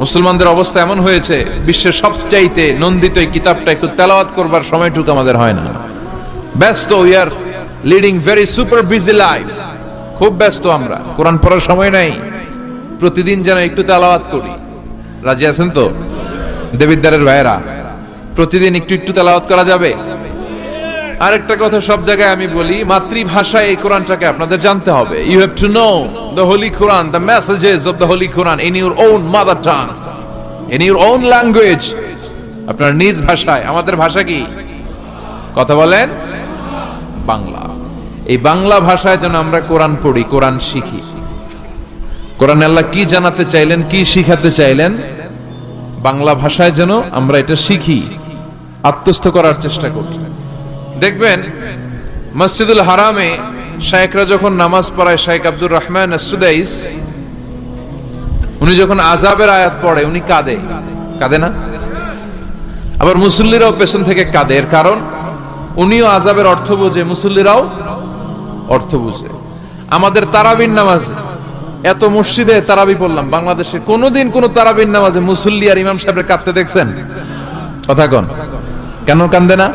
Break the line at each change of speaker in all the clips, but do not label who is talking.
মুসলমানদের অবস্থা এমন হয়েছে, বিশ্বের সবচাইতে নন্দিত এই কিতাবটা একটু তেলাওয়াত করবার সময়টুকু আমাদের হয় না। ব্যস্ত, we are leading very super busy life. খুব ব্যস্ত আমরা, কোরআন পড়ার সময় নাই। প্রতিদিন যেন একটু তেলাওয়াত করি। রাজি আছেন তো দেবিদ্দারের ভাইয়েরা? প্রতিদিন একটু একটু তেলাওয়াত করা যাবে? আরেকটা কথা সব জায়গায় আমি বলি, মাতৃভাষায় এই কোরআনটাকে আপনাদের জানতে হবে। You have to know the holy Quran, the messages of the holy Quran in your own mother tongue, in your own language. আপনার নিজ ভাষায়। আমাদের ভাষা কি? কথা বলেন, বাংলা। এই বাংলা ভাষায় যেন আমরা কোরআন পড়ি, কোরআন শিখি। কোরআন আল্লাহ কি জানাতে চাইলেন, কি শিখাতে চাইলেন, বাংলা ভাষায় যেন আমরা এটা শিখি, আত্মস্থ করার চেষ্টা করি। দেখবেন মসজিদুল হারামে শায়েখরা যখন নামাজ পড়ায়, শায়েখ আব্দুর রহমান আস-সুদাইস, উনি যখন আযাবের আয়াত পড়ে উনি কাঁদে। কাঁদে না? আবার মুসল্লিরাও পেছন থেকে কাঁদে। এর কারণ উনিও আযাবের অর্থ বোঝে, মুসল্লিরাও অর্থ বুঝে। আমাদের তারাবির নামাজে, এত মসজিদে তারাবি পড়লাম বাংলাদেশে, কোনোদিন কোন তারাবির নামাজে মুসল্লি আর ইমাম সাহেবের কাঁদতে দেখছেন? কথা কন, কেন কান্দে না?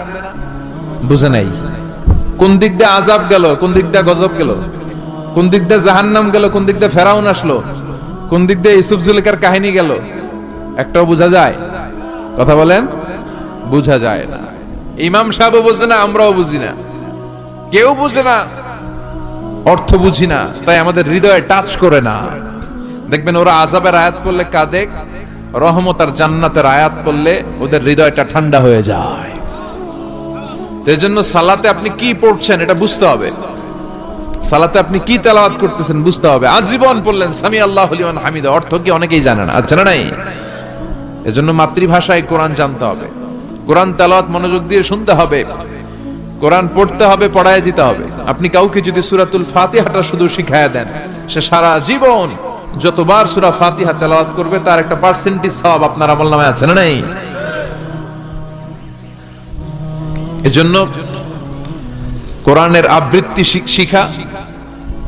বুঝে নাই। কোন দিক দিয়ে আযাব গেল, কোন দিক দিয়ে গজব গেল, কোন দিক দিয়ে জাহান্নাম গেল, কোন দিক দিয়ে ফেরাউন আসলো, কোন দিক দিয়ে ইউসুফ জুলেখার কাহিনী গেল, একটাও বোঝা যায়? কথা বলেন, বোঝা যায় না। ইমাম সাহেবও বোঝে না, আমরাও বুঝি না, কেউ বুঝে না, অর্থ বুঝি না, তাই আমাদের হৃদয়ে টাচ করে না। দেখবেন ওরা আযাবের আয়াত পড়লে কাঁদে, রহমত আর জান্নাতের আয়াত পড়লে ওদের হৃদয়টা ঠান্ডা হয়ে যায়। এই জন্য সালাতে আপনি কি পড়ছেন এটা বুঝতে হবে, সালাতে আপনি কি তেলাওয়াত করতেছেন বুঝতে হবে। আজীবন পড়লেন সামি আল্লাহু লিমান হামিদা, অর্থ কি অনেকেই জানে না, আছে না নাই? এজন্য মাতৃভাষায় কোরআন জানতে হবে, কোরআন তেলাওয়াত মনোযোগ দিয়ে শুনতে হবে, কোরআন পড়তে হবে, পড়ায় দিতে হবে। আপনি কাউকে যদি সূরাতুল ফাতিহাটা শুধু শিখায়া দেন, সে সারা জীবন যতবার সূরা ফাতিহা তেলাওয়াত করবে তার একটা পার্সেন্টেজ সওয়াব আপনার আমলনামায় আছে না নাই? এজন্য কোরআনের আবৃত্তি শিখা,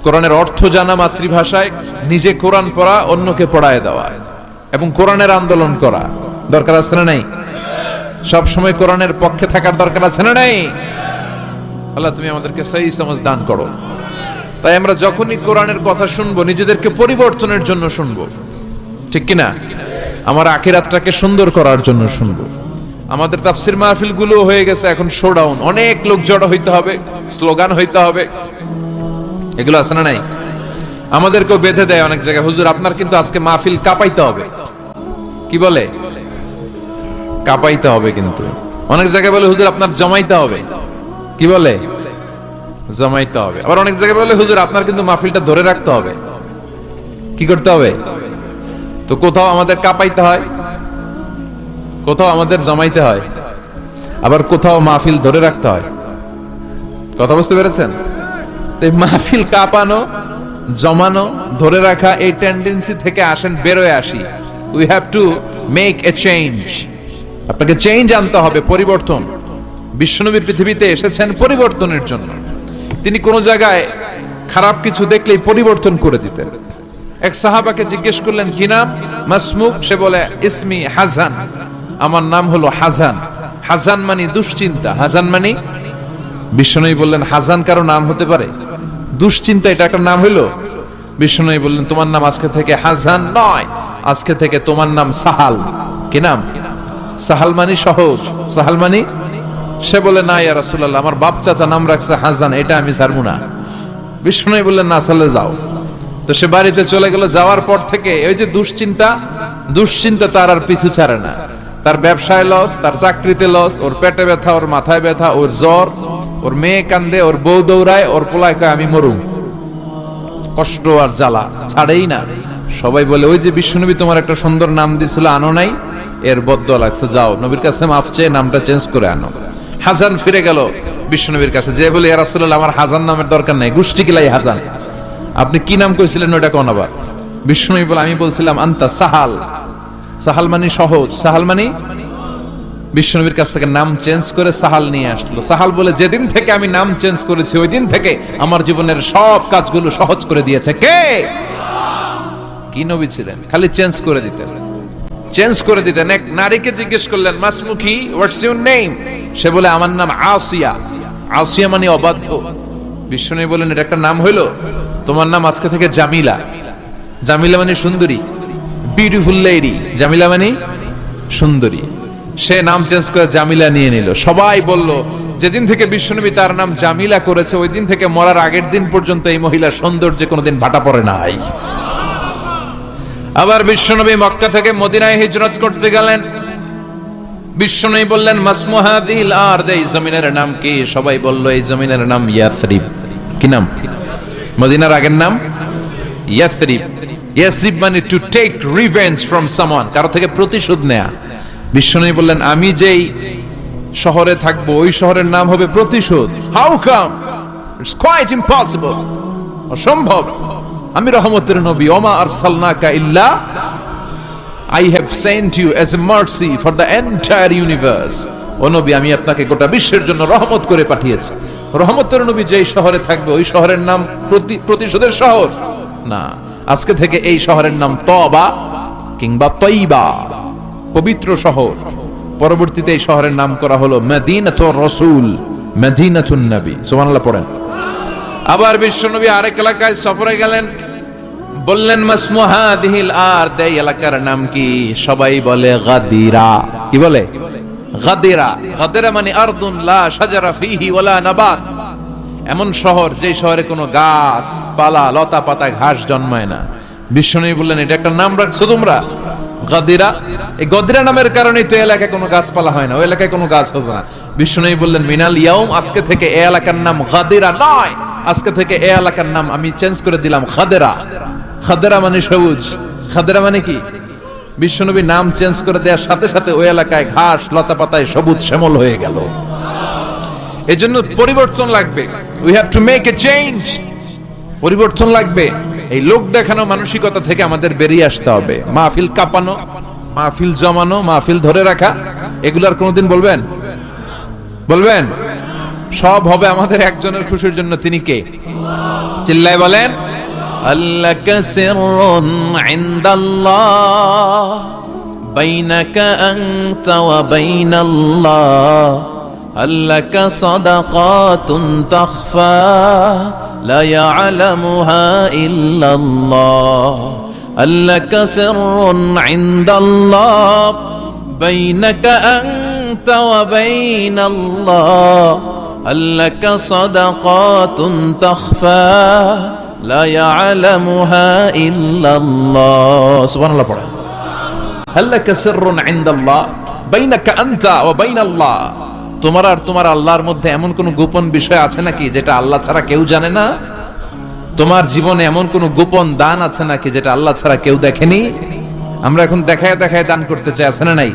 কোরআনের অর্থ জানা মাতৃভাষায়, নিজে কোরআন পড়া, অন্যকে পড়ায় দেওয়া, এবং কোরআনের আন্দোলন করা দরকার আছে না নাই? সব সময় কোরআনের পক্ষে থাকার দরকার আছে না নাই? আল্লাহ তুমি আমাদেরকে সহি সমঝ দান করো। তাই আমরা যখনই কোরআনের কথা শুনবো, নিজেদেরকে পরিবর্তনের জন্য শুনবো, ঠিক কিনা? আমার আখিরাতটাকে সুন্দর করার জন্য শুনবো। আমাদের তাফসীর মাহফিল গুলো হয়ে গেছে এখন শোডাউন, অনেক লোক জড়ো হইতে হবে, স্লোগান হইতে হবে, এগুলো আছে না নাই? আমাদেরকেও বেঁধে দেয় অনেক জায়গায়, হুজুর আপনার কিন্তু আজকে মাহফিল কাঁপাইতে হবে। কি বলে? কাঁপাইতে হবে। কিন্তু অনেক জায়গায় বলে হুজুর আপনার জমাইতে হবে। কি বলে? জমাইতে হবে। আবার অনেক জায়গায় বলে হুজুর আপনার কিন্তু মাহফিলটা ধরে রাখতে হবে। কি করতে হবে? তো কোথাও আমাদের কাঁপাইতে হয়, কোথাও আমাদের জমাইতে হয়, আবার কোথাও মাহফিল ধরে রাখতে হয়। কথা বুঝতে পেরেছেন? এই মাহফিল কাঁপানো, জমানো, ধরে রাখা, এই টেন্ডেন্সি থেকে আসেন, বেরোয় আসি। We have to make a change. আপনাকে চেঞ্জ আনতে হবে, পরিবর্তন। বিশ্বনবী পৃথিবীতে এসেছেন পরিবর্তনের জন্য। তিনি কোন জায়গায় খারাপ কিছু দেখলেই পরিবর্তন করে দিতেন। এক সাহাবাকে জিজ্ঞেস করলেন কি নাম? মাসমুক। সে বলে ইসমি হাজান, আমার নাম হলো হাজান। হাজান মানে দুশ্চিন্তা। হাজান মানে? বিশ্বনবী বললেন হাজান কারো নাম হতে পারে? দুশ্চিন্তা এটা একটা নাম হইলো? বিশ্বনবী বললেন তোমার নাম আজকে থেকে হাজান নয়, আজকে থেকে তোমার নাম সাহাল। কি নাম? সাহাল মানে সহজ। সাহাল মানে? সে বলে না ইয়া রাসূলুল্লাহ, আমার বাপ চাচা নাম রাখছে হাজান, এটা আমি ছাড়বো না। বিশ্বনবী বললেন না, সালে যাও। তো সে বাড়িতে চলে গেল। যাওয়ার পর থেকে ওই যে দুশ্চিন্তা তার আর পিছু ছাড়ে না। তার ব্যবসায় লস, তার চাকরিতে লস, ওর পেটে ব্যথা, ওর মাথায় ব্যথা, ওর জ্বর, ওর মেয়ে কান্দে, ওর বউ দৌড়ায়, ওর পোলায় কয় আমি মরুম। কষ্ট আর জ্বালা ছাড়েই না। সবাই বলে ওই যে বিশ্বনবী তোমার একটা সুন্দর নাম দিছিল, আনো নাই, এর বদদোয়া লাগছে, যাও নবীর কাছে মাফ চেয়ে নামটা চেঞ্জ করে আনো। হাজান ফিরে গেল বিশ্বনবীর কাছে, যে বলে ইয়া রাসূলুল্লাহ আমার হাজান নামের দরকার নাই, গোষ্ঠী কিলাই হাজান, আপনি কি নাম কইছিলেন ওটা কোন? আবার বিশ্বনবী বলে আমি বলছিলাম আনতা সাহাল। সাহাল মানে সহজ। সাহাল মানে? বিশ্বনবীর কাছ থেকে নাম চেঞ্জ করে সাহাল নিয়ে আসলো। সাহাল বলে যেদিন থেকে আমি নাম চেঞ্জ করেছি ওই দিন থেকে আমার জীবনের সব কাজগুলো সহজ করে দিয়েছে কে? কি নবী ছিলেন? খালি চেঞ্জ করে দিতেন। চেঞ্জ করে দিতেন। এক নারীকে জিজ্ঞেস করলেন, মাসমুখী, হোয়াটস ইউর নেম? সে বলে, আমার নাম আসিয়া। আসিয়া মানে অবাধ্য। বিশ্বনবী বলেন, এটা একটা নাম হইলো? তোমার নাম আজকে থেকে জামিলা। জামিলা মানে সুন্দরী, বিউটিফুল লেডি। জামিলা মানে সুন্দরী। সে নাম চেঞ্জ করে জামিলা নিয়ে নিল। সবাই বলল, যেদিন থেকে বিশ্বনবী তার নাম জামিলা করেছে, ওই দিন থেকে মরার আগের দিন পর্যন্ত এই মহিলার সৌন্দর্যে কোনোদিন ভাটা পড়ে নাই। আবার বিশ্বনবী মক্কা থেকে মদিনায় হিজরত করতে গেলেন। বিশ্বনবী বললেন, মাসমুহাদিল আরদ, এই জমিনের নাম কি? সবাই বলল, এই জমিনের নাম ইয়াসরিব। কি নাম? মদিনার আগের নাম ইয়াসরিব। ইয়াসরিব মানে to take revenge from someone, কারো থেকে প্রতিশোধ নেয়া। বিশ্বনবী বললেন, আমি যেই শহরে থাকবো ওই শহরের নাম হবে প্রতিশোধ। How come? It's quite impossible, অসম্ভব। আমি রহমতের নবী, ওমা আরসালনাকা ইল্লা I have sent you as a mercy for the entire universe. ও নবী, আমি আপনাকে গোটা বিশ্বের জন্য রহমত করে পাঠিয়েছি। রহমতের নবী যেই শহরে থাকবে ওই শহরের নাম প্রতিশোধের শহর না। আজকে থেকে এই শহরের নাম তওবা কিংবা তয়বা, পবিত্র শহর। পরবর্তীতে এই শহরের নাম করা হলো মদিনাতুর রাসূল, মদিনাতুন নবী। সুবহানাল্লাহ পড়েন। আবার বিশ্বনবী আরেক এলাকায় সফরে গেলেন। বললেন, মাসমুহাদিল আরদ, এই এলাকার নাম কি? সবাই বলে গাদিরা। কি বলে? গাদিরা। গাদিরা মানে আরদুন লা শাজারা ফিহি ওয়ালা নাবাত, এমন শহর যে শহরে কোনো গাছ পালা, লতা পাতা, ঘাস জন্মায় না। বিশ্বনবী বললেন, এটা একটা নাম রাখছো তোমরা, গাদিরা। এই গাদিরা নামের কারণেই তো এলাকায় কোনো গাছপালা হয় না, ওই এলাকায় কোনো গাছ হবে না। বিশ্বনবী বললেন, মিনাল ইয়াউম, আজকে থেকে এই এলাকার নাম গাদিরা নয়, আজকে থেকে এই এলাকার নাম আমি চেঞ্জ করে দিলাম খাদেরা। খাদেরা মানে সবুজ। খাদেরা মানে কি? বিশ্বনবী নাম চেঞ্জ করে দেওয়ার সাথে সাথে ওই এলাকায় ঘাস লতা পাতায় সবুজ শ্যামল হয়ে গেল। এজন্য পরিবর্তন লাগবে। We have to make a change. পরিবর্তন লাগবে। এই লোক দেখানো মানসিকতা থেকে আমাদের বেরিয়ে আসতে হবে। মাহফিল কাঁপানো, মাহফিল জমানো, মাহফিল ধরে রাখা, এগুলার কোনোদিন বলবেন? বলবেন? সব হবে আমাদের একজনের খুশির জন্য। তিনি কে? চিল্লায় বলেন, আল্লাকা সিররুন ইনদাল্লাহ বাইনাকা আনতা ওয়া বাইনাল্লাহ, আল্লাকা সাদাকাতুন তাখফা লা ইয়ালামুহা ইল্লাল্লাহ, আল্লাকা সিররুন ইনদাল্লাহ বাইনাকা আনতা ওয়া বাইনাল্লাহ, আল্লাকা সাদাকাতুন তাখফা লা ইয়ালামুহা ইল্লাল্লাহ। সুবহানাল্লাহ পড়া। আল্লাকা সিররুন ইনদাল্লাহ বাইনাকা আনতা ওয়া বাইনাল্লাহ, তোমার আর তোমার আল্লাহর মধ্যে এমন কোন গোপন বিষয় আছে নাকি যেটা আল্লাহ ছাড়া কেউ জানে না? তোমার জীবনে এমন কোন গোপন দান আছে নাকি যেটা আল্লাহ ছাড়া কেউ দেখেনি? আমরা এখন দেখায় দেখায় দান করতে চাই, আছে না নাই?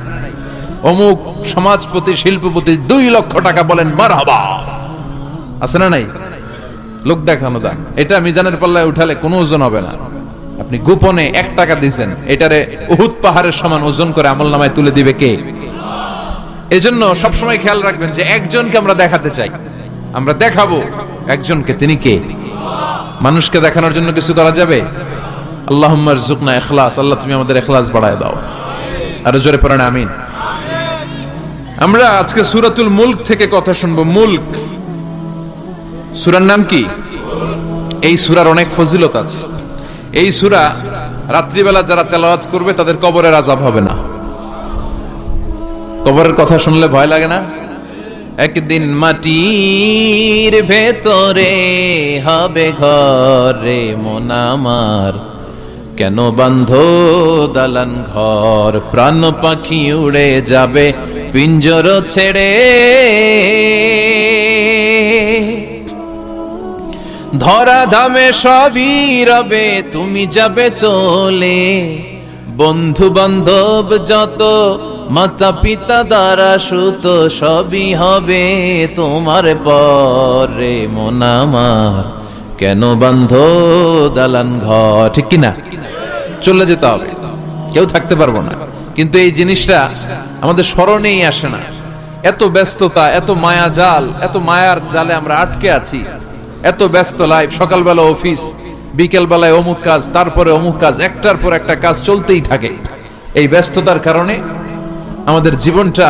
অমুক সমাজপতি, শিল্পপতি 2 লক্ষ টাকা বলেন মারহাবা, আছে না নাই? লোক দেখানো দান। এটা মিজানের পাল্লায় উঠালে কোনো ওজন হবে না। আপনি গোপনে 1 টাকা দিবেন, এটারে উহুদ পাহাড়ের সমান ওজন করে আমলনামায় তুলে দিবে কে? এজন্য সবসময় খেয়াল রাখবেন যে একজনকে আমরা দেখাতে চাই, আমরা দেখাবো একজনকে। তিনি কে? মানুষকে দেখানোর জন্য কিছু করা যাবে? আল্লাহুম্মা রযুকনা ইখলাস। আল্লাহ তুমি আমাদের ইখলাস বাড়ায় দাও। আর জোরে পড়েন আমিন। আমরা আজকে সূরাতুল মুলক থেকে কথা শুনবো। মুলক সূরার নাম কি? এই সূরার অনেক ফজিলত আছে। এই সূরা রাত্রিবেলা যারা তেলাওয়াত করবে তাদের কবরের আযাব হবে না। কবরের কথা শুনলে ভয় লাগে না? একদিন মাটির ভেতরে হবে ঘরে মন আমার, কেন বাঁধো দালান ঘর, প্রাণ পাখি উড়ে যাবে পিঞ্জর ছেড়ে, ধরা ধামে সবই রবে তুমি যাবে চলে, বন্ধু বান্ধব যত মাতা পিতা দ্বারা সুত সবই হবে তোমার পরে মন আমার, কেন বাঁধো দালান ঘর। ঠিক কিনা? চলে যেতে হবে, কেউ থাকতে পারবো না। কিন্তু এই জিনিসটা আমাদের স্মরণেই আসে না। এত ব্যস্ততা, এত মায়া জাল, এত মায়ার জালে আমরা আটকে আছি। এত ব্যস্ত লাইফ, সকালবেলা অফিস, বিকেল বেলায় অমুক কাজ, তারপরে অমুক কাজ, একটার পর একটা কাজ চলতেই থাকে। এই ব্যস্ততার কারণে আমাদের জীবনটা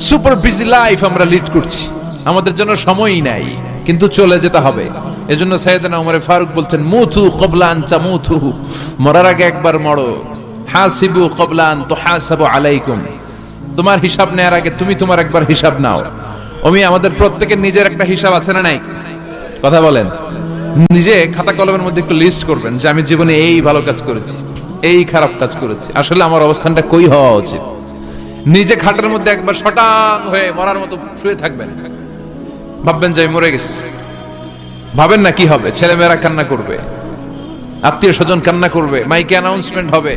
সুপার বিজি লাইফ আমরা লিড করছি, আমাদের জন্য সময়ই নাই, কিন্তু চলে যেতে হবে। এজন্য সাইয়েদনা ওমর ফারুক বলছেন, মুতু ক্বাবলা আন তামুতু, মরার আগে একবার মরো। হাসিবু ক্বাবলা আন তুহাসাবু আলাইকুম, তোমার হিসাব নেওয়ার আগে তুমি তোমার একবার হিসাব নাও। আমাদের প্রত্যেকের নিজের একটা হিসাব আছে না নাই? কথা বলেন। নিজে খাতা কলমের মধ্যে একটু লিস্ট করবেন যে আমি জীবনে এই ভালো কাজ করেছি, এই খারাপ কাজ করেছি, আসলে আমার অবস্থানটা কই হওয়া উচিত। নিজে খাটের মধ্যে একবার শটাং হয়ে মরার মতো শুয়ে থাকবেন, ভাববেন যে আমি মরে গেছি। ভাবেন না কি হবে, ছেলেমেয়েরা কান্না করবে, আত্মীয় স্বজন কান্না করবে, মাইকে অ্যানাউন্সমেন্ট হবে,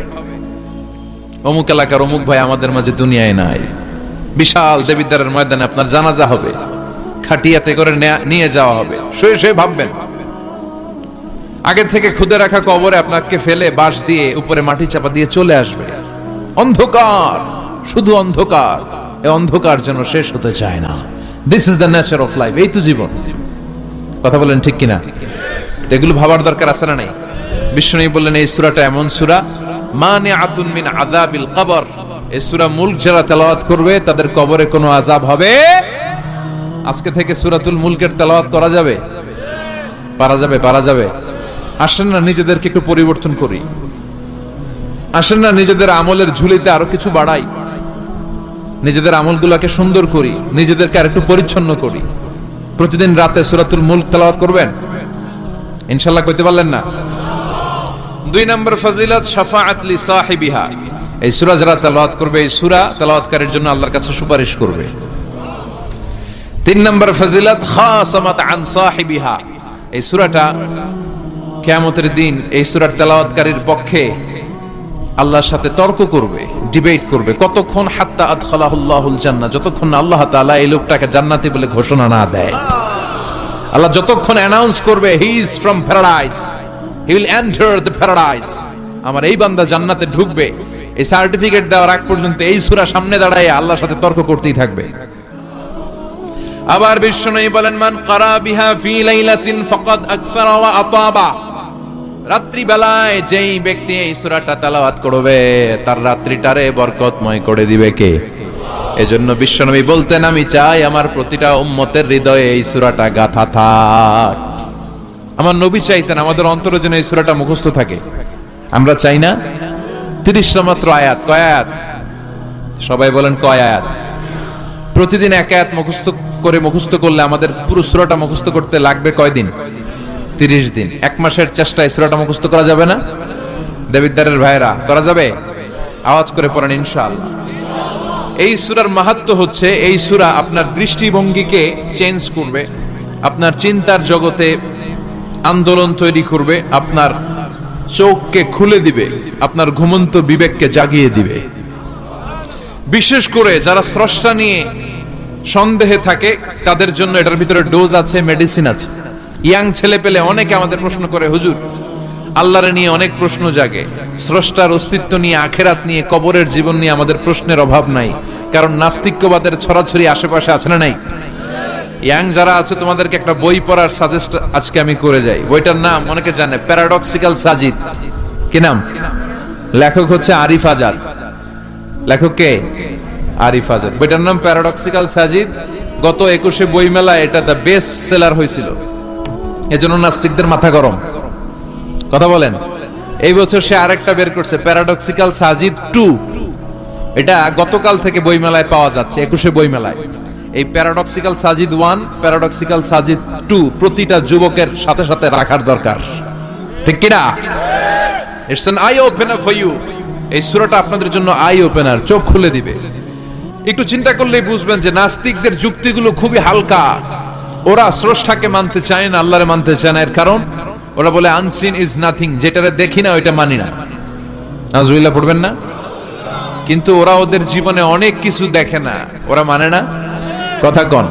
অমুক এলাকার অমুক ভাই আমাদের মাঝে দুনিয়ায় নাই। বিশাল দেবিদ্বারের ময়দানে আপনার জানাজা হবে, খাটিয়াতে করে নিয়ে যাওয়া হবে। শুয়ে শুয়ে ভাববেন, আগে থেকে খুদে রাখা কবরে আপনাকে ফেলে বাঁশ দিয়ে উপরে মাটি চাপা দিয়ে চলে আসবে। অন্ধকার, শুধু অন্ধকার। এই অন্ধকার যেন শেষ হতে চায় না। This is the nature of life. এই তো জীবন। কথা বলেন ঠিক কিনা? এগুলো ভাবার দরকার আছে না নাই? বিশ্বনবী বললেন এই সূরাটা এমন সূরা, মানিআতুন মিন আযাবিল কবর। এই সূরা মুলক যারা তেলাওয়াত করবে তাদের কবরে কোনো আযাব হবে। আজকে থেকে সূরাতুল মুলকের তেলাওয়াত করা যাবে? পারা যাবে? পারা যাবে? আসেন না নিজেদেরকে একটু পরিবর্তন করি, আসেন না নিজেদের আমলের ঝুলিতে আরো কিছু বাড়াই, নিজেদের আমলগুলোকে সুন্দর করি, নিজেদেরকে আর একটু পরিচ্ছন্ন করি। প্রতিদিন রাতে সূরাতুল মুলক তেলাওয়াত করবেন ইনশাআল্লাহ। কইতে পারলেন না? 2 নম্বর ফজিলত, শাফাআত লি সাহিবিহা। এই সূরা যারা তেলাওয়াত করবে, এই সূরা তেলাওয়াতকারীর জন্য আল্লাহর কাছে সুপারিশ করবে। 3 নম্বর ফজিলত, খাসামাত আন সাহিবিহা। এই সূরাটা কিয়ামতের দিন এই সূরার তেলাওয়াতকারীর পক্ষে আল্লাহর সাথে তর্ক করবে, ডিবেট করবে। কতক্ষণ? হাত্তা আদখালাহুল্লাহুল জান্নাহ, যতক্ষণ না আল্লাহ তাআলা এই লোকটাকে জান্নাতি বলে ঘোষণা না দেয়। আল্লাহ যতক্ষণ অ্যানাউন্স করবে he is from paradise, he will enter the paradise, আমার এই বান্দা জান্নাতে ঢুকবে, এই সার্টিফিকেট দেওয়ার আগ পর্যন্ত এই সূরা সামনে দাঁড়ায় আল্লাহর সাথে তর্ক করতেই থাকবে। আবার বিশ্বনবী বলেন, মান ক্বারা বিহা ফি লাইলাতিন ফাকাদ আকসারা ওয়া আতাবা। রাত্রি বেলায় যেই ব্যক্তি এই সূরাটা তেলাওয়াত করবে তার রাত্রিটারে বরকতময় করে দিবে কে? এজন্য বিশ্বনবী বলতেন, আমি চাই আমার প্রতিটা উম্মতের হৃদয়ে এই সূরাটা গাঁথা থাক। আমার নবী চাইতেন আমাদের অন্তরে যেন এই সূরাটা মুখস্থ থাকে। আমরা চাই না? 30টা মাত্র আয়াত। কয় আয়াত? সবাই বলেন কয় আয়াত? প্রতিদিন এক আয়াত মুখস্থ করলে আমাদের পুরো সূরাটা মুখস্থ করতে লাগবে কয়দিন? 30 দিন। 1 মাসের চেষ্টায় সূরাটা মুখস্থ করা যাবে না? দেবিদ্বারের ভাইরা করা যাবে? আওয়াজ করে পড়েন ইনশাআল্লাহ। এই সূরার মাহাত্ম্য হচ্ছে, এই সূরা আপনার দৃষ্টিভঙ্গিকে চেঞ্জ করবে, আপনার চিন্তার জগতে আন্দোলন তৈরি করবে, আপনার চোখকে খুলে দিবে, আপনার ঘুমন্ত বিবেককে জাগিয়ে দিবে। বিশেষ করে যারা স্রষ্টা নিয়ে সন্দেহে থাকে তাদের জন্য এটার ভিতরে ডোজ আছে, মেডিসিন আছে। ইয়াং ছেলে পেলে অনেকে আমাদের প্রশ্ন করে, হুজুর আল্লাহরে নিয়ে অনেক প্রশ্ন জাগে, স্রষ্টার অস্তিত্ব নিয়ে, আখেরাত নিয়ে, কবরের জীবন নিয়ে আমাদের প্রশ্নের অভাব নাই, কারণ নাস্তিক্যবাদের ছড়াছড়ি আশেপাশে আছে না নাই? ইয়াং যারা আছে তোমাদেরকে একটা বই পড়ার সাজেস্ট আজকে আমি করে যাই। বইটার নাম অনেকে জানে, প্যারাডক্সিক্যাল সাজিদ। কি নাম? লেখক হচ্ছে আরিফ আজাদ। লেখক কে? আরিফ আজাদ। বইটার নাম প্যারাডক্সিক্যাল সাজিদ। গত 21শে বই মেলা এটা দ্য বেস্ট সেলার হয়েছিল, এজন্য নাস্তিকদের মাথা গরম। কথা বলেন। এই বছর সে আরেকটা বের করছে, প্যারাডক্সিক্যাল সাজিদ 2। এটা গতকাল থেকে বই মেলায় পাওয়া যাচ্ছে, 21শে বই মেলায়। এই প্যারাডক্সিক্যাল সাজিদ 1, প্যারাডক্সিক্যাল সাজিদ 2 প্রতিটা যুবকের সাথে সাথে রাখার দরকার, ঠিক কিনা? It's an eye opener for you. এই সূরাটা আপনাদের জন্য আই ওপেনার, চোখ খুলে দিবে। একটু চিন্তা করলেই বুঝবেন যে নাস্তিকদের যুক্তিগুলো খুবই হালকা। ওরা স্রষ্টাকে মানতে চায় না, আল্লাহরে মানতে চায় না। এর কারণ ওরা বলে আনসিন ইজ নাথিং, যেটারে দেখি না ওইটা মানি না। নাউজুবিল্লাহ পড়বেন না? কিন্তু ওরা ওদের জীবনে অনেক কিছু দেখে না, ওরা মানে না। কথা কন।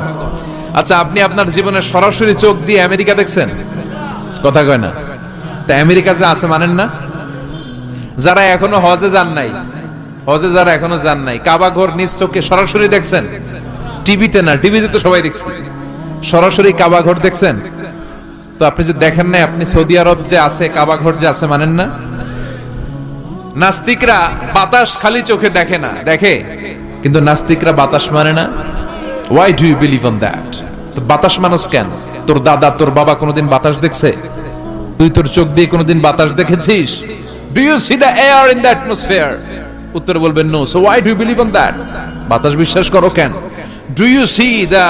আচ্ছা, আপনি আপনার জীবনে সরাসরি চোখ দিয়ে আমেরিকা দেখছেন? কথা কয় না। তা আমেরিকা যে আছে মানেন না? যারা এখনো হজে যান নাই, যারা এখনো যান নাই, কাবা ঘর নিজ চোখে সরাসরি দেখছেন? টিভিতে না, টিভিতে তো সবাই দেখছে। সরাসরি কাবা ঘর দেখছেন? তো আপনি যে দেখেন নাই, আপনি সৌদি আরব যে আছে কাবা ঘর যে আছে মানেন না? নাস্তিকরা বাতাস খালি চোখে দেখে না, দেখে, কিন্তু নাস্তিকরা বাতাস মানে না। Why do you believe on that? তো বাতাস মানুষ কেন? তোর দাদা তোর বাবা কোনোদিন বাতাস দেখছে? তুই তোর চোখ দিয়ে কোনোদিন বাতাস দেখেছিস? Do you see the air in the atmosphere? উত্তর বলবেন no. So why do you believe on that? বাতাস বিশ্বাস করো কেন? Do you see the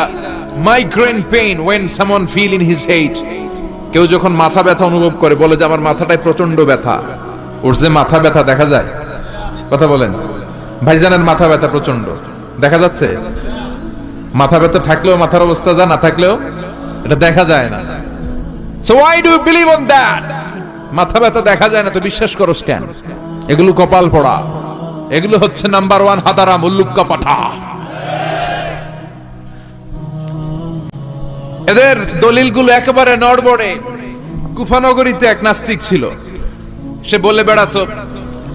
migraine pain when someone feel in his head? কেউ যখন মাথা ব্যথা অনুভব করে বলে যে আমার মাথাটায় প্রচন্ড ব্যথা, ওর যে মাথা ব্যথা দেখা যায়? কথা বলেন, ভাইজানের মাথা ব্যথা প্রচন্ড দেখা যাচ্ছে? মাথা ব্যথা থাকলেও মাথার অবস্থা যা, না থাকলেও এটা দেখা যায় না। So why do you believe on that? মাথা ব্যথা দেখা যায় না তো বিশ্বাস করস কেন? এগুলো কপাল পড়া, এগুলো হচ্ছে নাম্বার 1 হাদারাম উল্লুক্কা পাঠা। এদের দলিলগুলো একেবারে নড়বড়ে। কুফানগরীতে এক নাস্তিক ছিল, সে বলে বেড়াতো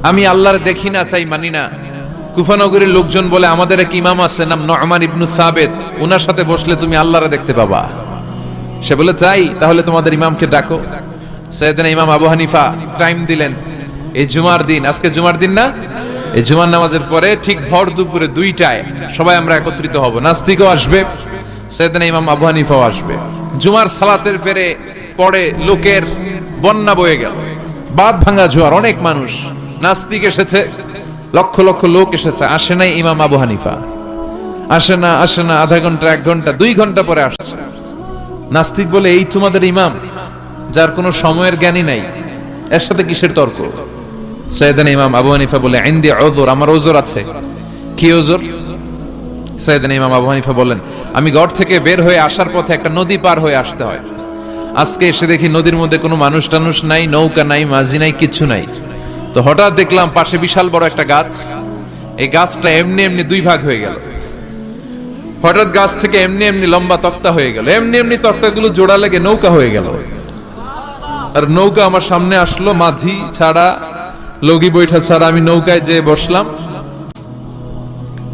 আমি আল্লাহর দেখি না তাই মানি না। কুফানগরীর লোকজন বলে আমাদের এক ইমাম আছে নাম নু'মান ইবনে সাবিত, ওনার সাথে বসলে তুমি আল্লাহরে দেখতে পাবা। সে বলে তাই, তাহলে তোমাদের ইমামকে ডাকো। সাইয়েদনা ইমাম আবু হানিফা টাইম দিলেন, এই জুমার দিন, আজকে জুমার দিন না, এই জুমার নামাজের পরে ঠিক ভর দুপুরে 2টায় সবাই আমরা একত্রিত হব। নাস্তিকও আসবে, সাইয়েদনা ইমাম আবু হানিফাও আসবে। জুমার সালাতের পরে লোকের বন্যা বয়ে গেল, বাঁধ ভাঙা জোয়ার, অনেক মানুষ। নাস্তিক এসেছে, লক্ষ লক্ষ লোক এসেছে, আসে নাই ইমাম আবু হানিফা। আসে না আধা ঘন্টা, 1 ঘন্টা, 2 ঘন্টা পরে আসছে। নাস্তিক বলে এই তোমাদের ইমাম যার কোনো সময়ের জ্ঞানই নাই, এর সাথে কিসের তর্ক? সাইয়েদনা ইমাম আবু হানিফা বলে ইনদি উযর, আমার উযর আছে। কি উযর? সাইয়েদনা ইমাম আবু হানিফা বলেন আমি ঘর থেকে বের হয়ে আসার পথে একটা নদী পার হয়ে আসতে হয়। আজকে এসে দেখি নদীর মধ্যে কোনো মানুষ টানুষ নাই, নৌকা নাই, মাঝি নাই, কিচ্ছু নাই। তো হঠাৎ দেখলাম পাশে বিশাল বড় একটা গাছ, এই গাছটা এমনি এমনি 2 ভাগ হয়ে গেল। হঠাৎ গাছ থেকে এমনি এমনি লম্বা তক্তা হয়ে গেল, এমনি এমনি তক্তাগুলো জোড়া লেগে নৌকা হয়ে গেল। আর নৌকা আমার সামনে আসলো, মাঝি ছাড়া, লগি বৈঠা ছাড়া। আমি নৌকায় যেয়ে বসলাম,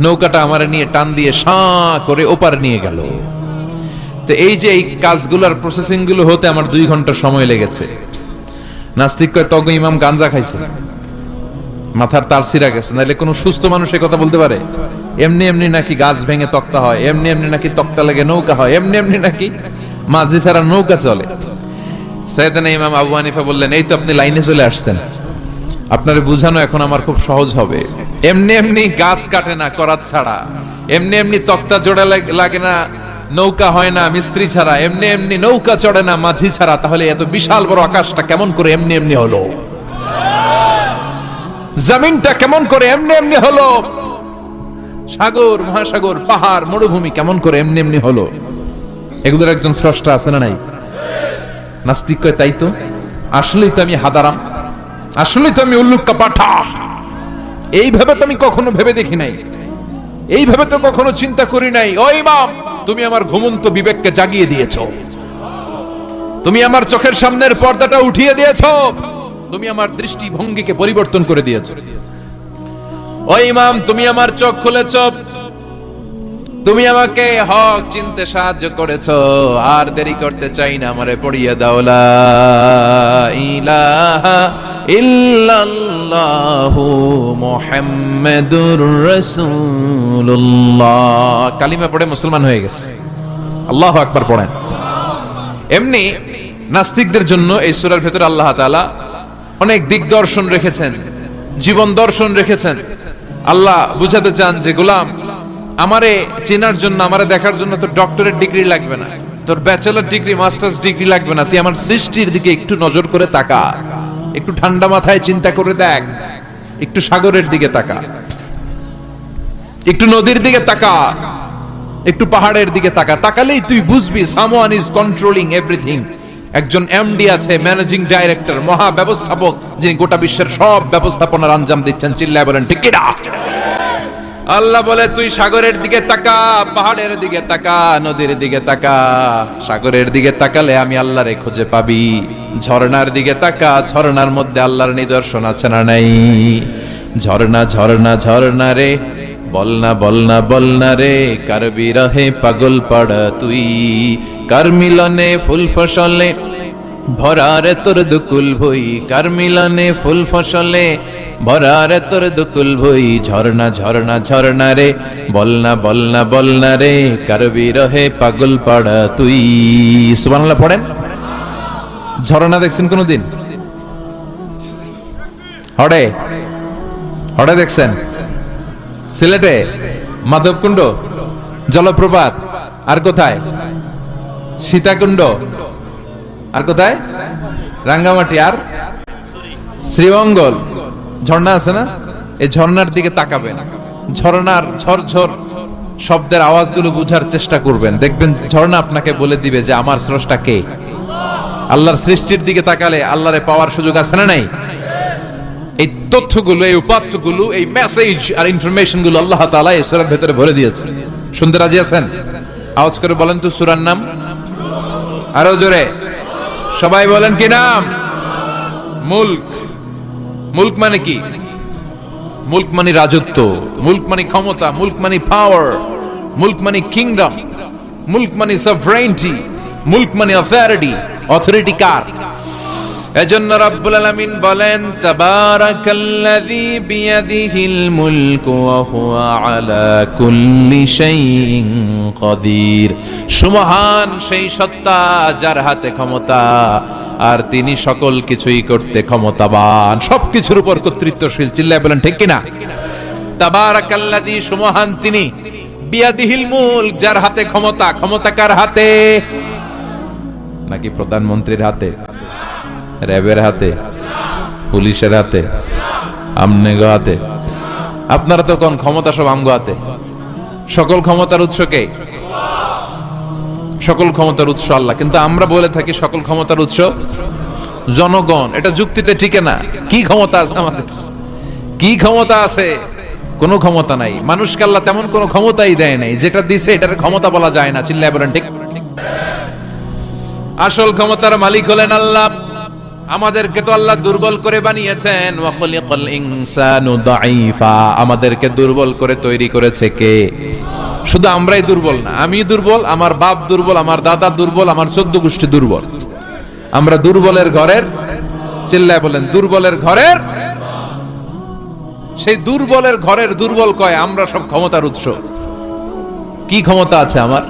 নৌকাটা আমারে নিয়ে টান দিয়ে সাঁ করে ওপার নিয়ে গেল। তো এই যে এই কাজগুলোর প্রসেসিং গুলো হতে আমার 2 ঘন্টা সময় লেগেছে। নাস্তিক কয় তগ ইমাম গাঞ্জা খাইছে, মাথার তার ছিঁড়া গেছে, নাহলে কোন সুস্থ মানুষ এই কথা বলতে পারে? এমনি এমনি নাকি গাছ ভেঙে তক্তা হয়, এমনি এমনি নাকি তক্তা লেগে নৌকা হয়, এমনি এমনি নাকি মাঝি ছাড়া নৌকা চলে? সাইয়েদনা ইমাম আবু হানিফা বললেন এই তো আপনি লাইনে চলে আসছেন, আপনারে বুঝানো এখন আমার খুব সহজ হবে। এমনি এমনি গাছ কাটে না করাত ছাড়া, এমনি এমনি তক্তা জোড়া লাগে না, নৌকা হয় না মিস্ত্রি ছাড়া, এমনি এমনি নৌকা চড়ে না মাঝি ছাড়া। তাহলে এত বিশাল বড় আকাশটা কেমন করে এমনি এমনি হলো? জমিনটা কেমন করে এমনি এমনি হলো? সাগর, মহাসাগর, পাহাড়, মরুভূমি কেমন করে এমনি এমনি হলো? এগুলোর একজন স্রষ্টা আছে না নাই? নাস্তিক কয় তাই তো, আসলেই তো আমি হাদারাম, আসলেই তো আমি উল্লুক্কা পাঠা। এইভাবে তো আমি কখনো ভেবে দেখি নাই, এইভাবে তো কখনো চিন্তা করি নাই। ও ইমাম, তুমি আমার ঘুমন্ত বিবেককে জাগিয়ে দিয়েছো, তুমি আমার চোখের সামনের পর্দাটা উঠিয়ে দিয়েছো, তুমি আমার দৃষ্টিভঙ্গিকে পরিবর্তন করে দিয়েছো। ও ইমাম, তুমি আমার চোখ খুলেছো, তুমি আমাকে হক চিনতে সাহায্য করেছো। আর দেরি করতে চাই না, আমারে পড়িয়ে দাও লা ইলাহা ইল্লাল্লাহু মুহাম্মাদুর রাসূলুল্লাহ। কালিমা পড়ে মুসলমান হয়ে গেছে। আল্লাহু আকবার পড়েন। এমনি নাস্তিকদের জন্য এই সূরার ভেতরে আল্লাহ তাআলা অনেক দিগদর্শন রেখেছেন, জীবন দর্শন রেখেছেন। আল্লাহ বুঝাতে চান যে গোলাম, আমারে চেনার জন্য, আমারে দেখার জন্য তোর ডক্টরেট ডিগ্রি লাগবে না, তোর ব্যাচেলর ডিগ্রি, মাস্টার্স ডিগ্রি লাগবে না। তুই আমার সৃষ্টির দিকে একটু নজর করে তাকা, একটু ঠান্ডা মাথায় চিন্তা করে দেখ, একটু সাগরের দিকে তাকা, একটু নদীর দিকে তাকা, একটু পাহাড়ের দিকে তাকা। তাকালেই তুই বুঝবি সামওয়ান ইজ কন্ট্রোলিং এভরিথিং। একজন এমডি আছে, ম্যানেজিং ডাইরেক্টর, মহা ব্যবস্থাপক, যিনি গোটা বিশ্বের সব ব্যবস্থাপনার আঞ্জাম দিচ্ছেন। চিল্লায় বলেন ঠিক কিনা? আল্লাহ বলে তুই সাগরের দিকে তাকা, পাহাড়ের দিকে তাকা, নদীর দিকে তাকা। সাগরের দিকে তাকালে আমি আল্লাহরে খুঁজে পাবি। ঝর্ণার দিকে তাকা, ঝর্ণার মধ্যে আল্লাহর নিদর্শন আছে না নাই? ঝর্ণা ঝর্ণা ঝর্ণা রে, বলনা বলনা বলনা রে, কার বিরহে পাগল পাড়া তুই, কার মিলনে ফুল ফসলে ভরারে তোর দুকুল ভই কার মিলনে ফুল ফসলে, ভরারে তোর দুকুল ভই ঝর্ণা ঝর্ণা ঝর্ণা রে, বলনা বলনা বলনা রে কার বিরহে পাগল পাড়া তুই। সুবহানাল্লাহ পড়েন। ঝর্ণা দেখছেন কোনদিন? হড়ে হড়ে দেখছেন? সিলেটে মাধবকুণ্ড জলপ্রপাত, আর কোথায়? সীতাকুণ্ড, আর কোথায়? রাঙ্গামাটি, আর শ্রীমঙ্গল। ঝর্ণা আছে না? এই ঝর্ণার দিকে তাকাবেন, ঝর্ণার ঝরঝর শব্দের আওয়াজগুলো বুঝার চেষ্টা করবেন, দেখবেন ঝর্ণা আপনাকে বলে দিবে যে আমার স্রষ্টা কে। আল্লাহর সৃষ্টির দিকে তাকালে আল্লাহরে পাওয়ার সুযোগ আছে না নাই? এই তথ্যগুলো, এই উপাত্তগুলো, এই মেসেজ আর ইনফরমেশন গুলো আল্লাহ তাআলা এই সূরার ভেতরে ভরে দিয়েছেন। শুনতে রাজি আছেন? আওয়াজ করে বলেন তো সূরার নাম, আরো জোরে সবাই বলেন কি নাম? মুলক। মুলক মানে কি? মুলক মানে রাজত্ব, মুলক মানে ক্ষমতা, মুলক মানে পাওয়ার, মুলক মানে কিংডম, মুলক মানে সভরেনিটি, মুলক মানে অথরিটি। অথরিটি কার? এজন্য রব্বুল আলামিন বলেন তাবারাকাল্লাযী বিয়াদিহিল মুলকু ওয়া হুয়া আলা কুল্লি শাইইন কাদির। সুমহান সেই সত্তা যার হাতে ক্ষমতা, আর তিনি সকল কিছুই করতে ক্ষমতাবান, সবকিছুর উপর কর্তৃত্বশীল। চিল্লায় বলেন ঠিক কিনা? তাবারাকাল্লাযী, সুমহান তিনি, বিয়াদিহিল মুলক, যার হাতে ক্ষমতা। ক্ষমতা কার হাতে? নাকি প্রধানমন্ত্রীর হাতে, র্যাবের হাতে, পুলিশের হাতে, আমনেগো হাতে? আপনারা তো কোন ক্ষমতা সব আমগো হাতে। সকল ক্ষমতার উৎস কে? সকল ক্ষমতার উৎস আল্লাহ। কিন্তু আমরা বলে থাকি সকল ক্ষমতার উৎস জনগণ। এটা যুক্তিতে টিকে না। কি ক্ষমতা আছে আমাদের? কি ক্ষমতা আছে? কোনো ক্ষমতা নাই। মানুষকে আল্লাহ তেমন কোনো ক্ষমতাই দেয় নাই। যেটা দিছে এটার ক্ষমতা বলা যায় না। চিল্লায় বলেন ঠিক। আসল ক্ষমতার মালিক হলেন আল্লাহ। আমাদেরকে তো আল্লাহ দুর্বল করে বানিয়েছেন। ওয়া খালিকাল ইনসানু দাঈফা, আমাদেরকে দুর্বল করে তৈরি করেছে কে? শুধু আমরাই দুর্বল না, আমি দুর্বল, আমার বাপ দুর্বল, আমার দাদা দুর্বল, আমার 14 গোষ্ঠী দুর্বল। আমরা দুর্বলের ঘরের, চিল্লায় বলেন দুর্বলের ঘরের। সেই দুর্বলের ঘরের দুর্বল কয় আমরা সব ক্ষমতার উৎস। কি ক্ষমতা আছে আমার?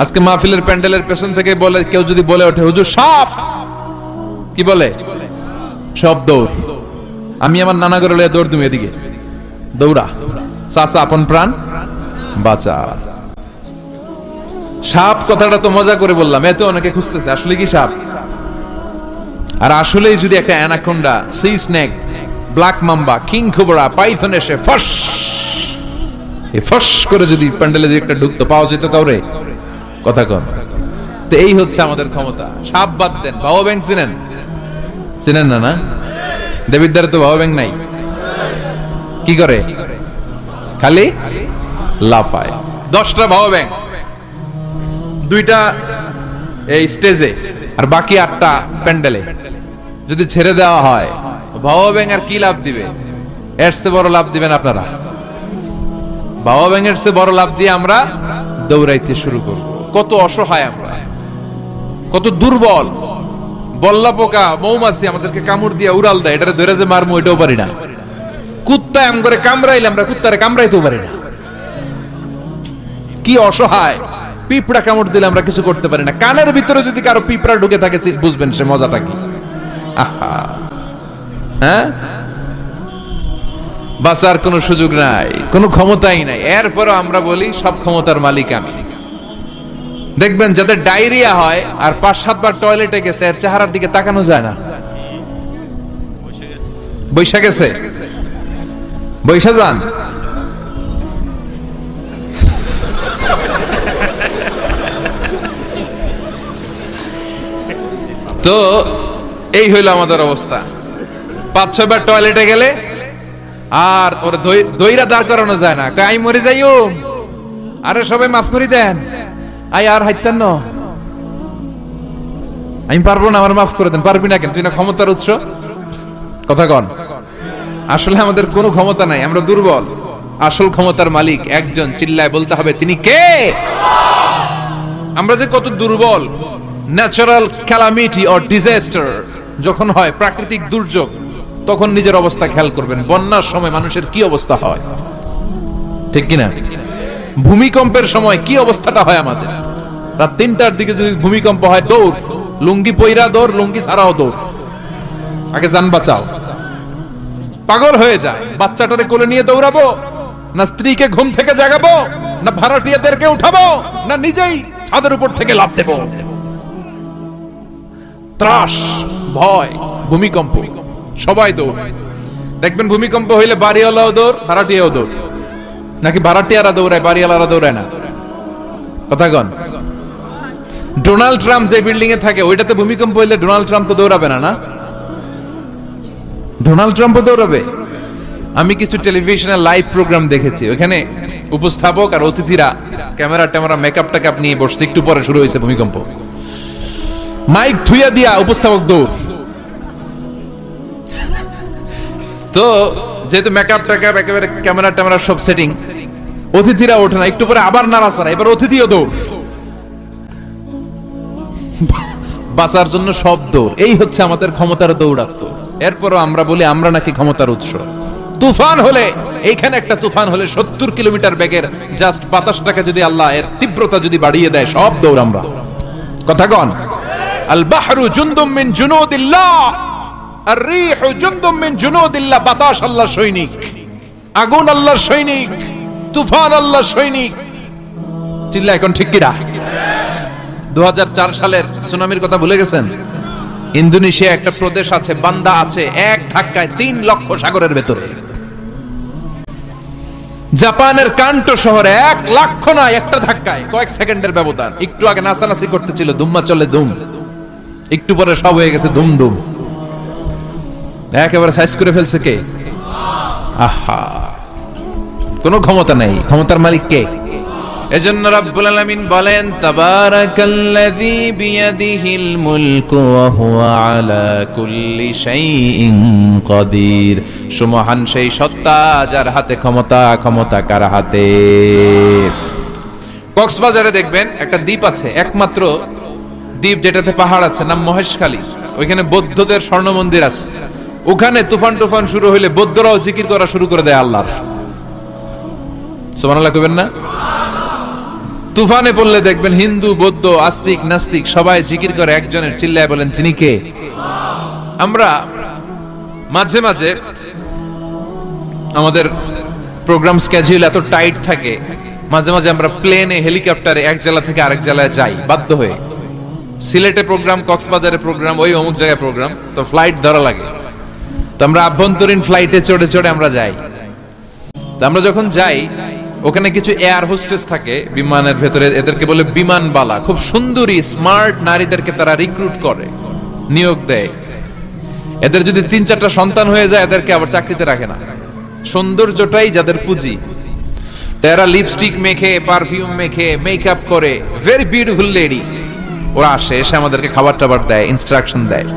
আজকে মাহফিলের প্যান্ডেলের পেছন থেকে বলে, কেউ যদি বলে ওঠে হুজুর সাপ, কি বলে? সব দৌড়। আমি আমার নানা ঘরে লইয়া দৌড় তুমি এদিকে দৌড়া, চাচা আপন প্রাণ বাঁচা। সাপ কথাটা তো মজা করে বললাম, এতে অনেকে খুঁজতেছে আসলে কি সাপ। আর আসলেই যদি একটা anaconda, C snake, black mamba, king cobra, Python এসে ফস এই ফস করে যদি প্যান্ডেলে যে একটা ঢুকতো, পাওয়া যেত কাউরে? কথা কন। তো এই হচ্ছে আমাদের ক্ষমতা। সাপ বাদ দেন, বাবা ব্যাংক চিনেন? চিনেন না? না, দেবিদ্বারে তো বাবা ব্যাংক নাই। কি করে? খালি লাফায়। 10টা ভাও ব্যাংক, 2টা এই স্টেজে, আর বাকি 8টা প্যান্ডেলে যদি ছেড়ে দেওয়া হয়, ভাও ব্যাংক আর কি লাভ দিবে? এর চেয়ে বড় লাভ দিবেন আপনারা? ভাও ব্যাংকের চেয়ে বড় লাভ দিয়ে আমরা দৌড়াইতে শুরু করব। কত অসহায় আমরা, কত দুর্বল। বল্লা পোকা, মৌমাছি আমাদেরকে কামড় দিয়ে উড়াল দেয়, এটারে ধরে যে মারমু এটাও পারি না। কুত্তা এমন করে কামড়াইলে আমরা কুত্তারে কামড়াইতেও পারি না। কি অসহায়। পিঁপড়া কামড় দিলে আমরা কিছু করতে পারি না। কানের ভিতরে যদি কারো পিঁপড়া ঢুকে থাকে বুঝবেন সে মজাটা কি। হ্যাঁ, বাঁচার কোনো সুযোগ নাই, কোনো ক্ষমতাই নাই। এরপরও আমরা বলি সব ক্ষমতার মালিক আমি। দেখবেন যাদের ডায়রিয়া হয় আর 5-7 বার টয়লেটে গেছে, এর চেহারার দিকে তাকানো যায় না। বৈশা গেছে, বৈশা যান। তো এই হইল আমাদের অবস্থা। 5-6 বার টয়লেটে গেলে আর ওর দইরা দাঁড় করানো যায় না। আমি মরে যাইও, আরে সবাই মাফ করে দেন, আই আর হাইতেন না, আমি পারবো না, আমার মাফ করে দেন। পারবি না কেন? তুই না ক্ষমতার উৎস। কথা কন। আসলে আমাদের কোনো ক্ষমতা নাই, আমরা দুর্বল। আসল ক্ষমতার মালিক একজন, চিল্লায় বলতে হবে তিনি কে। আমরা যে কত দুর্বল, ন্যাচারাল ক্যালামিটি অর ডিজাস্টার যখন হয়, প্রাকৃতিক দুর্যোগ, তখন নিজের অবস্থা খেয়াল করবেন। বন্যার সময় মানুষের কি অবস্থা হয়, ঠিক কিনা? ভূমিকম্পের সময় কি অবস্থাটা হয় আমাদের? রাত 3টার দিকে যদি ভূমিকম্প হয়, দৌড়, লুঙ্গি পইরা দৌড়, লুঙ্গি ছাড়াও দৌড়, আগে জান বাঁচাও। পাগল হয়ে যায়। বাচ্চাটারে কোলে নিয়ে দৌড়াবো, না স্ত্রীকে ঘুম থেকে জাগাবো, না ভাড়াটিয়াদেরকে উঠাবো, না নিজেই ছাদের উপর থেকে লাফ দেবো? ত্রাস, ভয়, ভূমিকম্প, সবাই দৌড়। দেখবেন ভূমিকম্প হইলে বাড়িওয়ালাও দৌড়, ভাড়াটিয়াও দৌড়। নাকি ভাড়াটিয়ারা দৌড়ায়, বাড়িওয়ালারা দৌড়ায় না? কথা কন। ডোনাল্ড ট্রাম্প যে বিল্ডিং এ থাকে, ওইটাতে ভূমিকম্প হইলে ডোনাল্ড ট্রাম্প তো দৌড়াবে না? না, ডোনাল্ড ট্রাম্পও দৌড়াবে। আমি কিছু টেলিভিশনে লাইভ প্রোগ্রাম দেখেছি, ওখানে উপস্থাপক আর অতিথিরা ক্যামেরা ট্যামেরা মেকআপ টেকআপ নিয়ে বসছে। একটু পরে শুরু হয়েছে ভূমিকম্প, মাইক থুইয়া দিয়া উপস্থাপক দৌড়। তো যেহেতু মেকআপ টেকআপ একেবারে ক্যামেরা ট্যামেরা সব সেটিং, অতিথিরা ওঠে না, একটু পরে আবার নাড়াচাড়া, এবার অতিথিও দৌড়। বাঁচার জন্য সব দৌড়। এই হচ্ছে আমাদের ক্ষমতার দৌড়াত্ম। এরপরও আমরা বলি আমরা নাকি ক্ষমতার উৎস। তুফান হলে, এইখানে একটা তুফান হলে 70 কিলোমিটার বেগের জাস্ট বাতাসটাকে যদি আল্লাহ এর তীব্রতা যদি বাড়িয়ে দেয়, সব দৌড় আমরা। কথা কন। আল বাহরু জুনদুম মিন জুনুদিল্লাহ, আর রিহু জুনদুম মিন জুনুদিল্লাহ। বাতাস আল্লাহর সৈনিক, আগুন আল্লাহর সৈনিক, তুফান আল্লাহর সৈনিক। চিল্লা এখন ঠিক কিনা? 2004 সালের সুনামির কথা ভুলে গেছেন? ইন্দোনেশিয়া একটা প্রদেশ আছে, বান্দা আছে, এক ধাক্কায় 3 লক্ষ সাগরের ভেতরে। জাপানের কান্টো শহরে 1 লক্ষ না, একটা ধাক্কায়, কয়েক সেকেন্ডের ব্যবধান। একটু আগে নাচানাচি করতেছিল, দুম্মা চলে দুম, একটু পরে সব হয়ে গেছে দুম দুম। একেবারে সাইজ করে ফেলছে কে? আহা, কোনো ক্ষমতা নেই। ক্ষমতার মালিক কে? এজন্য রাব্বুল আলামিন বলেন, তাবারাকাল্লাযী বিয়াদিহিল মুলকু ওয়া হুয়া আলা কুল্লি শাইইন কাদির। সুমহান সেই সত্তা যার হাতে ক্ষমতা। ক্ষমতা কার হাতে? কক্সবাজারে দেখবেন একটা দ্বীপ আছে, একমাত্র দ্বীপ যেটাতে পাহাড় আছে, নাম মহেশখালী। ওইখানে বৌদ্ধদের স্বর্ণ মন্দির আছে। ওখানে তুফান টুফান শুরু হইলে বৌদ্ধরাও জিকির করা শুরু করে দেয় আল্লাহর। সুবহানাল্লাহ কইবেন না? তুফানে পড়লে দেখবেন হিন্দু, বৌদ্ধ, আস্তিক, নাস্তিক সবাই জিকির করে একজনের, চিল্লায় বলেন তিনি কে? আমরা মাঝে মাঝে আমাদের প্রোগ্রাম স্কেডিউল এত টাইট থাকে, মাঝে মাঝে আমরা প্লেনে, হেলিকপ্টারে এক জেলা থেকে আরেক জেলায় যাই বাধ্য হয়ে। সিলেটে প্রোগ্রাম, কক্সবাজারে প্রোগ্রাম, ওই অমুক জায়গায় প্রোগ্রাম, তো ফ্লাইট ধরা লাগে। তো আমরা আভ্যন্তরীণ ফ্লাইটে চড়ে চড়ে আমরা যাই। তো আমরা যখন যাই, ওখানে কিছু এয়ার হোস্টেস থাকে বিমানের ভেতরে, এদেরকে বলে বিমানবালা। খুব সুন্দরী স্মার্ট নারীদেরকে তারা রিক্রুট করে, নিয়োগ দেয়। এদের যদি 3-4টা সন্তান হয়ে যায়, এদেরকে আবার চাকরিতে রাখে না। সৌন্দর্যটাই যাদের পুঁজি। তারা লিপস্টিক মেখে, পারফিউম মেখে, মেকআপ করে, ভেরি বিউটিফুল লেডি। ওরা আসে, এসে আমাদেরকে খাবার টাবার দেয়, ইনস্ট্রাকশন দেয়।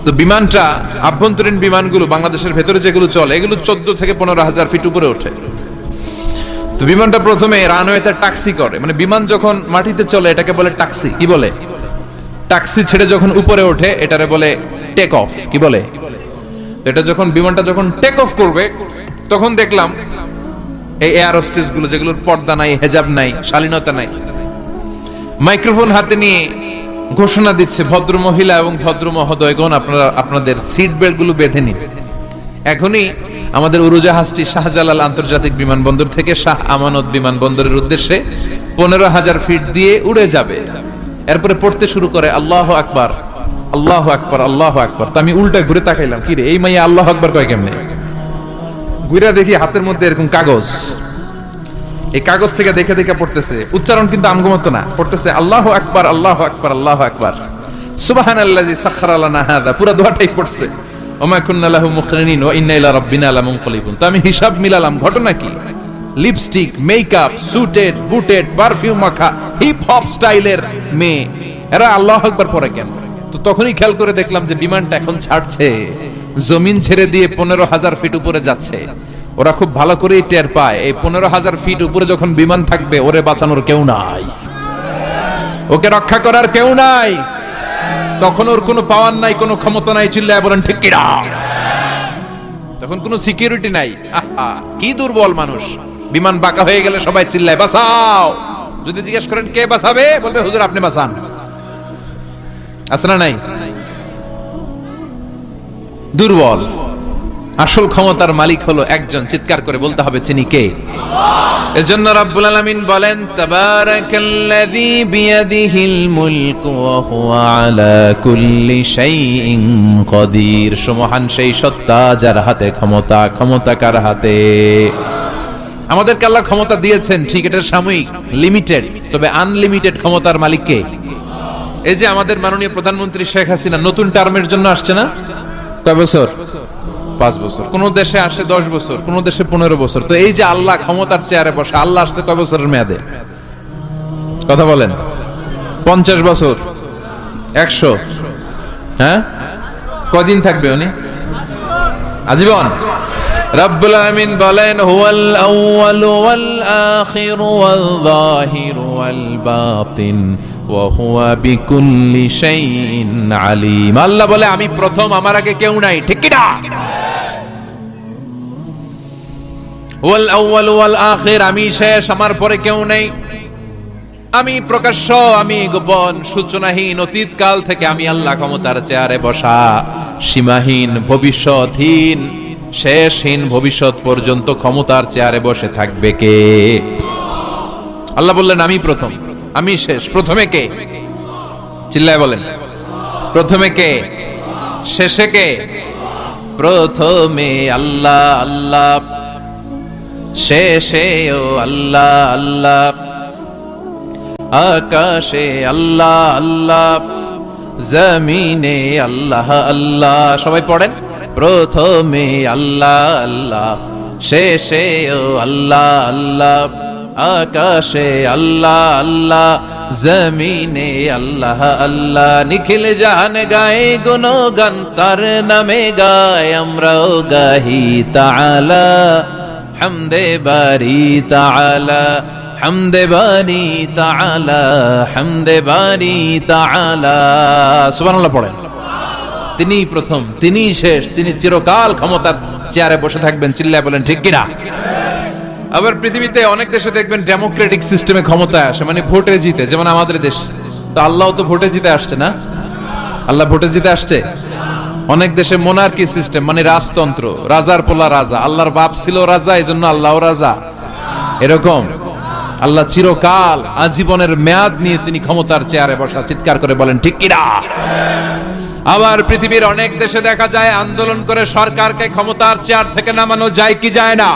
তো বিমানটা, আভ্যন্তরীণ বিমানগুলো বাংলাদেশের ভেতরে যেগুলো চলে, এগুলো 14 থেকে 15,000 ফিট উপরে ওঠে। তো বিমানটা প্রথমে রানওয়েতে ট্যাক্সি করে, মানে বিমান যখন মাটিতে চলে এটাকে বলে ট্যাক্সি। কি বলে? ট্যাক্সি ছেড়ে যখন উপরে ওঠে এটারে বলে টেক অফ। কি বলে? এটা যখন বিমানটা যখন টেক অফ করবে, তখন দেখলাম এই এয়ার হোস্টেস গুলো, যেগুলোর পর্দা নাই, হেজাব নাই, শালীনতা নাই, মাইক্রোফোন হাতে নিয়ে ঘোষণা দিচ্ছে, ভদ্র মহিলা এবং ভদ্র মহোদয়গণ, আপনারা আপনাদের সিট বেল্ট গুলো বেঁধে নিন। এখনই আমাদের উড়োজাহাজটি শাহজালাল আন্তর্জাতিক বিমানবন্দর থেকে শাহ আমানত বিমানবন্দরের উদ্দেশ্যে 15,000 ফিট দিয়ে উড়ে যাবে। এরপরে পড়তে শুরু করে আল্লাহু আকবার, আল্লাহু আকবার, আল্লাহু আকবার। তো আমি উল্টা ঘুরে তাকাইলাম, কি রে এই মাইয়া আল্লাহু আকবার কয় কেমনে? ঘুরে দেখি হাতের মধ্যে এরকম কাগজ, এই কাগজ থেকে দেখে দেখে পড়তেছে। উচ্চারণ কিন্তু আমগমত না, পড়তেছে আল্লাহু আকবার, আল্লাহু আকবার, আল্লাহু আকবার, সুবহানাল্লাযী সাখখারা লানা হাযা। পুরো দোয়াটাই পড়ছে, ওমা কুন্না লাহু মুকরিনিন ওয়া ইন্না ইলা রাব্বিনা লামুনকালিবুন। তো আমি হিসাব মিলালাম, ঘটনা কি? লিপস্টিক, মেকআপ, সুটেড, বুটেড, পারফিউম মাখা, হিপ হপ স্টাইলের মেয়ে, এরা আল্লাহু আকবার পড়ে কেন? তো তখনই খেয়াল করে দেখলাম যে বিমানটা এখন ছাড়ছে, জমিন ছেড়ে দিয়ে 15,000 ফিট উপরে যাচ্ছে। ওরা খুব ভালো করেই টের পায়, এই 15,000 ফিট উপরে যখন বিমান থাকবে, ওরে বাঁচানোর কেউ নাই। ওকে রক্ষা করার কেউ নাই, তখন ওর কোনো পাওয়ার নাই, কোনো ক্ষমতা নাই, চিল্লায় বলেন ঠিক কিনা? তখন কোনো সিকিউরিটি নাই। আহা, কি দুর্বল মানুষ। বিমান বাঁকা হয়ে গেলে সবাই চিল্লায় বাঁচাও। যদি জিজ্ঞেস করেন কে বাঁচাবে, বলবে হুজুর আপনি বাঁচান। আছে না নাই? দুর্বল। আসল ক্ষমতার মালিক হলো একজন, চিৎকার করে বলতে হবে তিনি কে? এজন্য রব্বুল আলামিন বলেন তাবারাকাল্লাযী বিয়াদিহিল মুলকু ওয়া হুয়া আলা কুল্লি শাইইন কাদির। সুমহান সেই সত্তা যার হাতে ক্ষমতা। ক্ষমতা কার হাতে? আমাদেরকে আল্লাহ ক্ষমতা দিয়েছেন, ঠিক, এটা সাময়িক, লিমিটেড, তবে আনলিমিটেড ক্ষমতার মালিক কে? এই যে আমাদের মাননীয় প্রধানমন্ত্রী শেখ হাসিনা নতুন টার্মের জন্য আসছে না? কয় বছর? 5 বছর। কোন দেশে আসে 10 বছর, কোন দেশে 15 বছর। তো এই যে আল্লাহ ক্ষমতার চেয়ারে বসে, আল্লাহ আসছে কয় বছরের মেয়াদে? কথা বলেন। 50 বছর, 100? হ্যাঁ, কয়দিন থাকবে উনি? আজীবন। রব্বুল আলামিন বলেন হুয়াল আউয়ালু ওয়াল আখিরু ওয়াল যাহিরু ওয়াল বাতিন ওয়া হুয়া বিকুল্লি শাইইন আলিম। আল্লাহ বলে আমি প্রথম, আমার আগে কেউ নাই, ঠিক কি না? ওয়াল আউয়ালু ওয়াল আখির, আমি শেষ, আমার পরে কেউ নেই। আমি প্রকাশ্য, আমি গোপন, সূচনাহীন, অতীতকাল থেকে আমি আল্লাহ ক্ষমতার চেয়ারে বসা, সীমাহীন, ভবিষ্যৎহীন, শেষহীন, ভবিষ্যৎ পর্যন্ত ক্ষমতার চেয়ারে বসে থাকবে কে? আল্লাহ বললেন আমি প্রথম, আমি শেষ। প্রথমে কে? চিল্লায় বলেন। প্রথমে কে? শেষে কে? প্রথমে আল্লাহ আল্লাহ, শেষেও আল্লাহ আল্লাহ, আকাশে আল্লাহ আল্লাহ, জমিনে আল্লাহ আল্লাহ। সবাই পড়েন, প্রথমে আল্লাহ আল্লাহ, শেষেও আল্লাহ আল্লাহ, আকাশে আল্লাহ আল্লাহ, জমিনে আল্লাহ আল্লাহ। নিখিল জাহান গায়ে গুণগান, তার নামে গায় আমরাও গাহি তাআলা, হামদে বারি তাআলা, হামদে বারি তাআলা, হামদে বারি তাআলা। সুবহানাল্লাহ পড়েন। তিনি প্রথম, তিনি শেষ, তিনি চিরকাল ক্ষমতার চেয়ারে বসে থাকবেন। চিল্লায় বলেন ঠিক কিনা? আবার পৃথিবীতে অনেক দেশে দেখবেন ডেমোক্রেটিক সিস্টেমে ক্ষমতায় আসে, মানে ভোটে জিতে, যেমন আমাদের দেশ। তো আল্লাহ তো ভোটে জিতে আসছে না? আল্লাহ ভোটে জিতে আসছে। অনেক দেশে মোনার্কি সিস্টেম, মানে রাজতন্ত্র, রাজার পোলা রাজা। আল্লাহর বাপ ছিল রাজা, এই জন্য আল্লাহও রাজা। এরকম আল্লাহ চিরকাল, আজীবনের মেয়াদ নিয়ে তিনি ক্ষমতার চেয়ারে বসা। চিৎকার করে বলেন ঠিক কিনা? আবার পৃথিবীর অনেক দেশে দেখা যায় আন্দোলন করে সরকারকে ক্ষমতার চেয়ার থেকে নামানো যায় কি যায় না?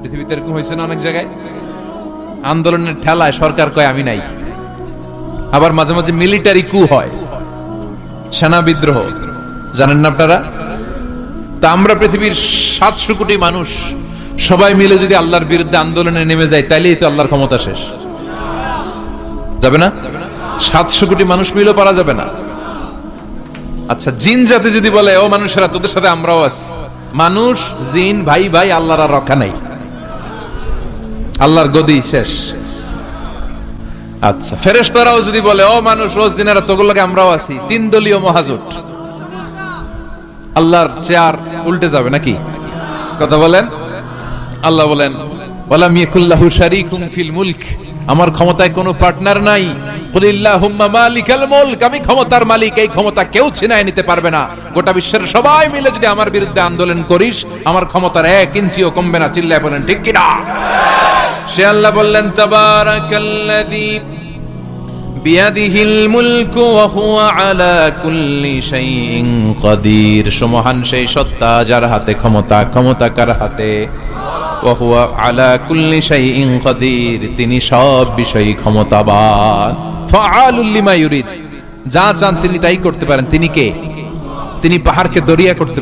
পৃথিবীতে এরকম হয়েছে না অনেক জায়গায়? আন্দোলনের ঠেলায় সরকার কয় আমি নাই। আবার মাঝে মাঝে মিলিটারি কু হয়, সেনা বিদ্রোহ, জানেন না আপনারা? তা আমরা পৃথিবীর 700 কোটি মানুষ সবাই মিলে যদি আল্লাহর বিরুদ্ধে আন্দোলনে নেমে যায়, তাইলেই তো আল্লাহর ক্ষমতা শেষ। যাবে না? 700 কোটি মানুষ মিলেও পারা যাবে না। আচ্ছা, জিন জাতি যদি বলে ও মানুষেরা তোদের সাথে আমরাও আছি, মানুষ জিন ভাই ভাই, আল্লাহর আর রক্ষা নাই, আল্লাহর গদি শেষ। আচ্ছা, ফেরেশতারাও যদি বলে ও মানুষ ও জিনেরা তোগুলো লাগে আমরাও আছি, 3 দলীয় মহাজোট, আল্লাহর চেয়ার উল্টে যাবে নাকি? কথা বলেন। আল্লাহ বলেন ওয়ালাম ইয়াকুল্লাহু শারীকুম ফিল মুলক, আমার ক্ষমতায় কোনো পার্টনার নাই। কুলিল্লাহুম্মা মালিকাল মুলক, আমি ক্ষমতার মালিক, এই ক্ষমতা কেউ ছিনায় নিতে পারবে না। গোটা বিশ্বের সবাই মিলে যদি আমার বিরুদ্ধে আন্দোলন করিস, আমার ক্ষমতার 1 ইঞ্চিও কমবে না। চিল্লায় বলেন ঠিক কি না? সে আল্লাহ বললেন তাবারাকাল্লাযী বিয়াদিহিল মুলকু ওয়া হুয়া আলা কুল্লি শাইইন কাদির। সুমহান সেই সত্তা যার হাতে ক্ষমতা। ক্ষমতা কার হাতে? ওয়া হুয়া আলা কুল্লি শাইইন কাদির, তিনি সব বিষয়ে ক্ষমতাবান। ফাআলুল লিমা ইউরিদ, যা চান তিনি তাই করতে পারেন। তিনি কে? তিনি পাহাড়কে দরিয়া করতে